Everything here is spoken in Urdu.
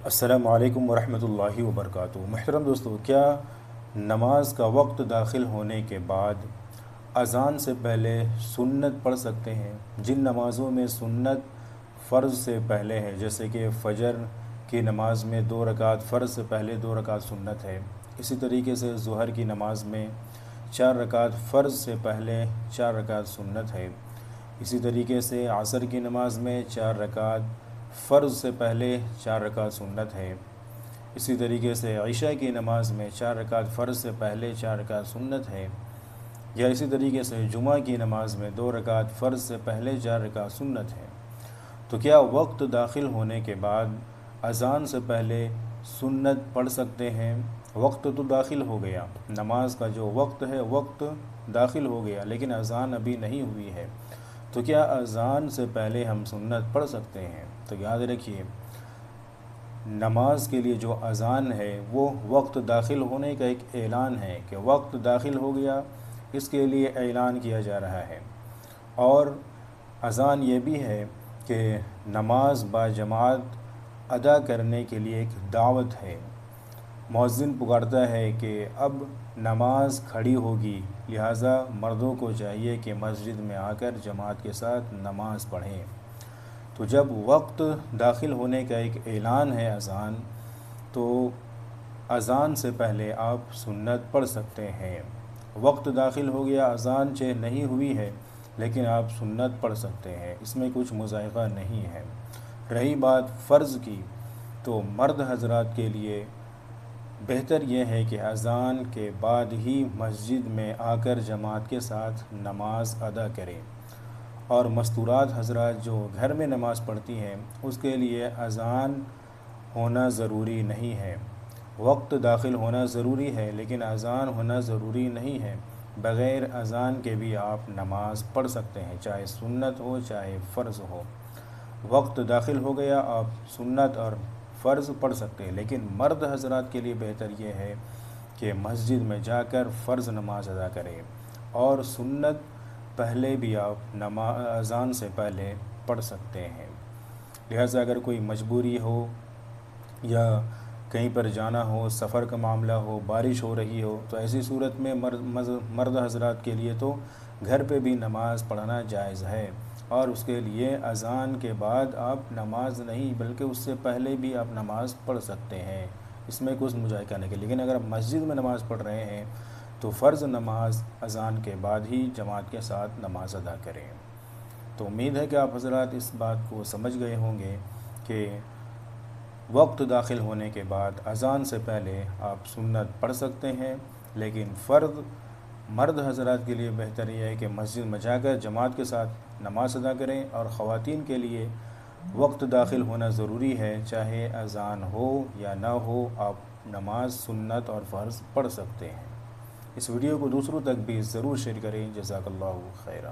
السلام علیکم ورحمۃ اللہ وبرکاتہ۔ محترم دوستو، کیا نماز کا وقت داخل ہونے کے بعد اذان سے پہلے سنت پڑھ سکتے ہیں؟ جن نمازوں میں سنت فرض سے پہلے ہے، جیسے کہ فجر کی نماز میں 2 رکعت فرض سے پہلے 2 رکعت سنت ہے، اسی طریقے سے ظہر کی نماز میں 4 رکعت فرض سے پہلے 4 رکعت سنت ہے، اسی طریقے سے عصر کی نماز میں 4 رکعت فرض سے پہلے 4 رکعت سنت ہے، اسی طریقے سے عشاء کی نماز میں 4 رکعت فرض سے پہلے 4 رکعت سنت ہے، یا اسی طریقے سے جمعہ کی نماز میں 2 رکعت فرض سے پہلے 4 رکعت سنت ہے۔ تو کیا وقت داخل ہونے کے بعد اذان سے پہلے سنت پڑھ سکتے ہیں؟ وقت تو داخل ہو گیا، نماز کا جو وقت ہے وقت داخل ہو گیا، لیکن اذان ابھی نہیں ہوئی ہے، تو کیا اذان سے پہلے ہم سنت پڑھ سکتے ہیں؟ تو یاد رکھیے، نماز کے لیے جو اذان ہے وہ وقت داخل ہونے کا ایک اعلان ہے کہ وقت داخل ہو گیا، اس کے لیے اعلان کیا جا رہا ہے۔ اور اذان یہ بھی ہے کہ نماز با جماعت ادا کرنے کے لیے ایک دعوت ہے۔ مؤذن پکارتا ہے کہ اب نماز کھڑی ہوگی، لہٰذا مردوں کو چاہیے کہ مسجد میں آ کر جماعت کے ساتھ نماز پڑھیں۔ تو جب وقت داخل ہونے کا ایک اعلان ہے اذان، تو اذان سے پہلے آپ سنت پڑھ سکتے ہیں۔ وقت داخل ہو گیا، اذان چہ نہیں ہوئی ہے، لیکن آپ سنت پڑھ سکتے ہیں، اس میں کچھ مضائقہ نہیں ہے۔ رہی بات فرض کی، تو مرد حضرات کے لیے بہتر یہ ہے کہ اذان کے بعد ہی مسجد میں آ کر جماعت کے ساتھ نماز ادا کریں، اور مستورات حضرات جو گھر میں نماز پڑھتی ہیں اس کے لیے اذان ہونا ضروری نہیں ہے۔ وقت داخل ہونا ضروری ہے، لیکن اذان ہونا ضروری نہیں ہے۔ بغیر اذان کے بھی آپ نماز پڑھ سکتے ہیں، چاہے سنت ہو چاہے فرض ہو۔ وقت داخل ہو گیا، آپ سنت اور فرض پڑھ سکتے ہیں، لیکن مرد حضرات کے لیے بہتر یہ ہے کہ مسجد میں جا کر فرض نماز ادا کریں، اور سنت پہلے بھی آپ اذان سے پہلے پڑھ سکتے ہیں۔ لہٰذا اگر کوئی مجبوری ہو یا کہیں پر جانا ہو، سفر کا معاملہ ہو، بارش ہو رہی ہو، تو ایسی صورت میں مرد حضرات کے لیے تو گھر پہ بھی نماز پڑھنا جائز ہے، اور اس کے لیے اذان کے بعد آپ نماز نہیں بلکہ اس سے پہلے بھی آپ نماز پڑھ سکتے ہیں، اس میں کچھ مضائقہ نہیں۔ لیکن اگر آپ مسجد میں نماز پڑھ رہے ہیں تو فرض نماز اذان کے بعد ہی جماعت کے ساتھ نماز ادا کریں۔ تو امید ہے کہ آپ حضرات اس بات کو سمجھ گئے ہوں گے کہ وقت داخل ہونے کے بعد اذان سے پہلے آپ سنت پڑھ سکتے ہیں، لیکن فرض مرد حضرات کے لیے بہتر یہ ہے کہ مسجد میں جا کر جماعت کے ساتھ نماز ادا کریں، اور خواتین کے لیے وقت داخل ہونا ضروری ہے، چاہے اذان ہو یا نہ ہو، آپ نماز سنت اور فرض پڑھ سکتے ہیں۔ اس ویڈیو کو دوسروں تک بھی ضرور شیئر کریں۔ جزاک اللہ خیرہ۔